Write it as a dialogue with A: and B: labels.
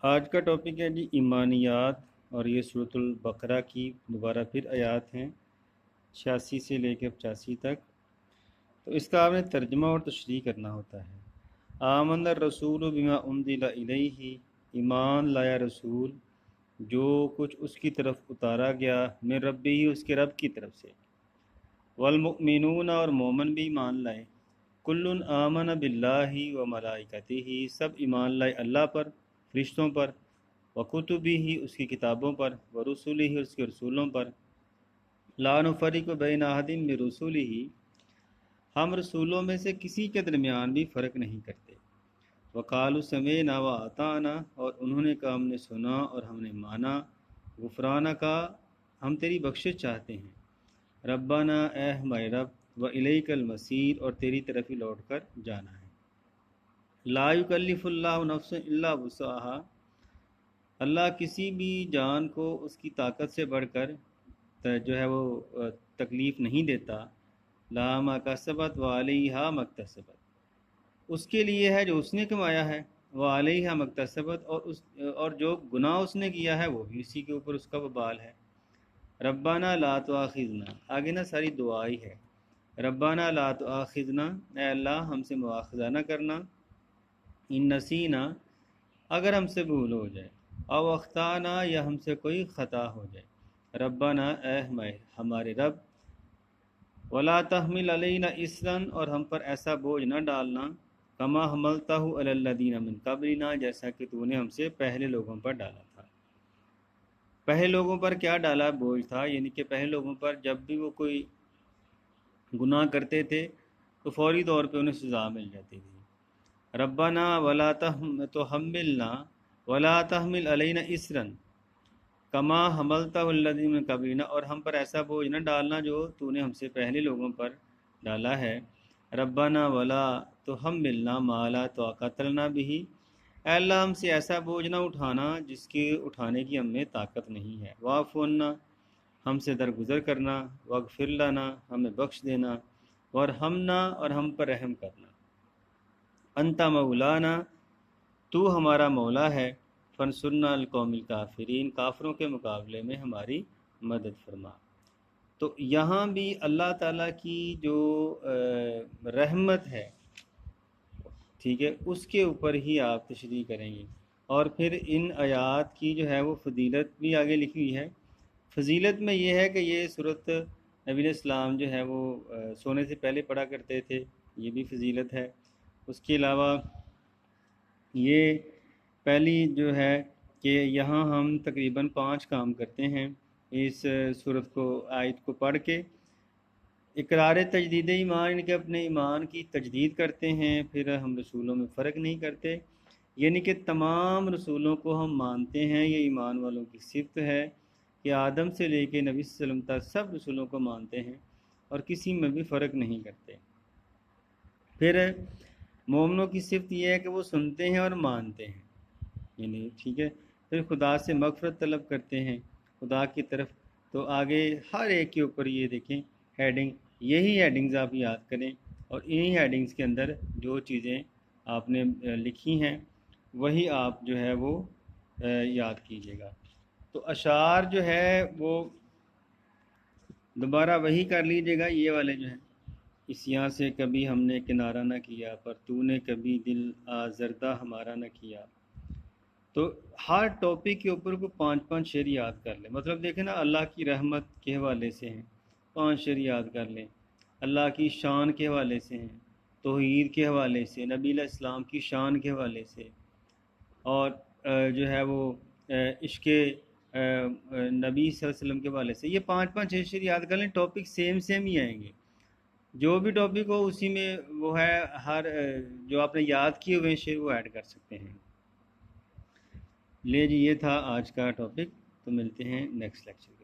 A: آج کا ٹاپک ہے جی ایمانیات، اور یہ سورۃ البقرہ کی دوبارہ پھر آیات ہیں 86 سے لے کے 85 تک۔ تو اس کا آپ نے ترجمہ اور تشریح کرنا ہوتا ہے۔ آمن الرسول بما انزل الیہ، ایمان لایا رسول جو کچھ اس کی طرف اتارا گیا، من ربی، اس کے رب کی طرف سے، والمؤمنون، اور مومن بھی ایمان لائے، کل آمن باللہ و ملائکتہ، سب ایمان لائے اللہ پر، فرشتوں پر، وکتبہ، اس کی کتابوں پر، ورسلہ، اس کے رسولوں پر، لا نفرق بین احد من رسلہ، ہم رسولوں میں سے کسی کے درمیان بھی فرق نہیں کرتے، وقالوا سمعنا واطعنا، اور انہوں نے کہا ہم نے سنا اور ہم نے مانا، غفرانک، ہم تیری بخشش چاہتے ہیں، ربنا، اے ہمارے رب، وإلیک المصیر، اور تیری طرف ہی لوٹ کر جانا ہے۔ لا یکلف اللہ نفسا الا وسعها، اللہ کسی بھی جان کو اس کی طاقت سے بڑھ کر جو ہے وہ تکلیف نہیں دیتا، لا ما کسبت وعلیہا ما اکتسبت، اس کے لیے ہے جو اس نے کمایا ہے، وعلیہا ما اکتسبت، اور جو گناہ اس نے کیا ہے وہ بھی اسی کے اوپر اس کا وبال ہے۔ ربنا لا تؤاخذنا، آگے نا ساری دعا ہی ہے، ربنا لا تؤاخذنا، اے اللہ ہم سے مواخذہ نہ کرنا، ان نسینا، اگر ہم سے بھول ہو جائے، او اخطانا، یا ہم سے کوئی خطا ہو جائے، ربنا، اے ہمارے رب، ولا تحمل علینا اسرا، اور ہم پر ایسا بوجھ نہ ڈالنا، کما حملتہ علی الذین من قبلنا، جیسا کہ تو نے ہم سے پہلے لوگوں پر ڈالا تھا۔ پہلے لوگوں پر کیا ڈالا بوجھ تھا، یعنی کہ پہلے لوگوں پر جب بھی وہ کوئی گناہ کرتے تھے تو فوری طور پہ انہیں سزا مل جاتی تھی۔ ربنا ولا تحملنا ولا تحمل علینا اسرا کما حملتہ الذین من قبلنا، اور ہم پر ایسا بوجھ نہ ڈالنا جو تو نے ہم سے پہلے لوگوں پر ڈالا ہے۔ ربنا ولا تحملنا ما لا طاقت لنا بہ، اے اللہ ہم سے ایسا بوجھ نہ اٹھانا جس کے اٹھانے کی ہم میں طاقت نہیں ہے۔ واعف عنا، ہم سے درگزر کرنا، واغفر لنا، ہمیں بخش دینا، وارحمنا، اور ہم پر رحم کرنا، انت مولانا، تو ہمارا مولا ہے، فانصرنا القوم الکافرین، کافروں کے مقابلے میں ہماری مدد فرما۔ تو یہاں بھی اللہ تعالیٰ کی جو رحمت ہے، ٹھیک ہے، اس کے اوپر ہی آپ تشریح کریں گے، اور پھر ان آیات کی جو ہے وہ فضیلت بھی آگے لکھی ہوئی ہے۔ فضیلت میں یہ ہے کہ یہ صورت نبی علیہ السلام جو ہے وہ سونے سے پہلے پڑھا کرتے تھے، یہ بھی فضیلت ہے۔ اس کے علاوہ یہ پہلی جو ہے کہ یہاں ہم تقریباً 5 کام کرتے ہیں اس صورت کو، آیت کو پڑھ کے۔ اقرار تجدید ایمان، یعنی کہ اپنے ایمان کی تجدید کرتے ہیں، پھر ہم رسولوں میں فرق نہیں کرتے، یعنی کہ تمام رسولوں کو ہم مانتے ہیں، یہ ایمان والوں کی صفت ہے کہ آدم سے لے کے نبی صلی اللہ علیہ وسلم تک سب رسولوں کو مانتے ہیں اور کسی میں بھی فرق نہیں کرتے۔ پھر مومنوں کی صفت یہ ہے کہ وہ سنتے ہیں اور مانتے ہیں، یعنی ٹھیک ہے، پھر خدا سے مغفرت طلب کرتے ہیں خدا کی طرف۔ تو آگے ہر ایک کے اوپر یہ دیکھیں ہیڈنگ، یہی ہیڈنگز آپ یاد کریں، اور انہی ہیڈنگز کے اندر جو چیزیں آپ نے لکھی ہیں وہی آپ جو ہے وہ یاد کیجیے گا۔ تو اشعار جو ہے وہ دوبارہ وہی کر لیجیے گا، یہ والے جو ہیں، اس یہاں سے کبھی ہم نے کنارہ نہ کیا، پر تو نے کبھی دل آزردہ ہمارا نہ کیا۔ تو ہر ٹاپک کے اوپر کو 5 شعر یاد کر لیں، مطلب دیکھیں نا، اللہ کی رحمت کے حوالے سے ہیں 5 شعر یاد کر لیں، اللہ کی شان کے حوالے سے ہیں، توحید کے حوالے سے، نبی علیہ السلام کی شان کے حوالے سے، اور جو ہے وہ عشق نبی صلی اللہ علیہ وسلم کے حوالے سے، یہ 5 شعر یاد کر لیں، ٹاپک سیم ہی آئیں گے، جو بھی ٹاپک ہو اسی میں وہ ہے، ہر جو آپ نے یاد کیے ہوئے شعر وہ ایڈ کر سکتے ہیں۔ لے جی، یہ تھا آج کا ٹاپک، تو ملتے ہیں نیکسٹ لیکچر۔